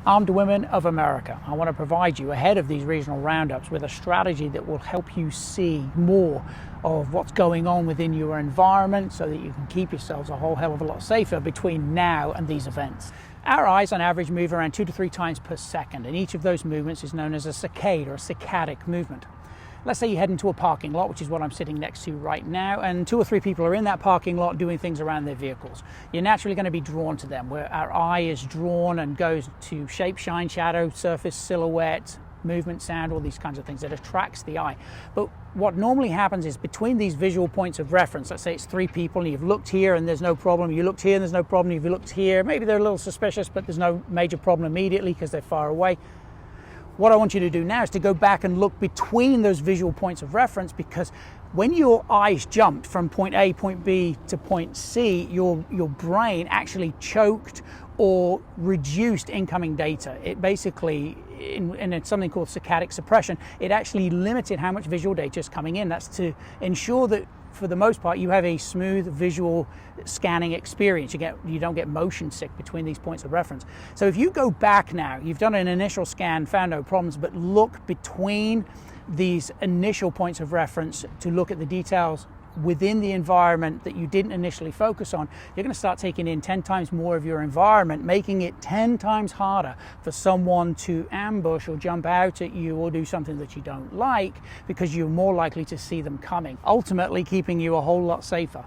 Armed Women of America. I want to provide you ahead of these regional roundups with a strategy that will help you see more of what's going on within your environment so that you can keep yourselves a whole hell of a lot safer between now and these events. Our eyes on average move around 2 to 3 times per second, and each of those movements is known as a circade or a psychotic movement. Let's say you head into a parking lot, which is what I'm sitting next to right now, and 2 or 3 people are in that parking lot doing things around their vehicles. You're naturally going to be drawn to them, where our eye is drawn and goes to shape, shine, shadow, surface, silhouette, movement, sound, all these kinds of things that attracts the eye. But what normally happens is between these visual points of reference, let's say it's 3 people and you've looked here and there's no problem, you looked here and there's no problem, you've looked here, maybe they're a little suspicious but there's no major problem immediately because they're far away. What I want you to do now is to go back and look between those visual points of reference, because when your eyes jumped from point A, point B to point C, your brain actually choked or reduced incoming data. It basically, in something called saccadic suppression, it actually limited how much visual data is coming in. That's to ensure that for the most part you have a smooth visual scanning experience. You don't get motion sick between these points of reference. So if you go back now, you've done an initial scan, found no problems, but look between these initial points of reference to look at the details within the environment that you didn't initially focus on, you're going to start taking in 10 times more of your environment, making it 10 times harder for someone to ambush or jump out at you or do something that you don't like, because you're more likely to see them coming, ultimately keeping you a whole lot safer.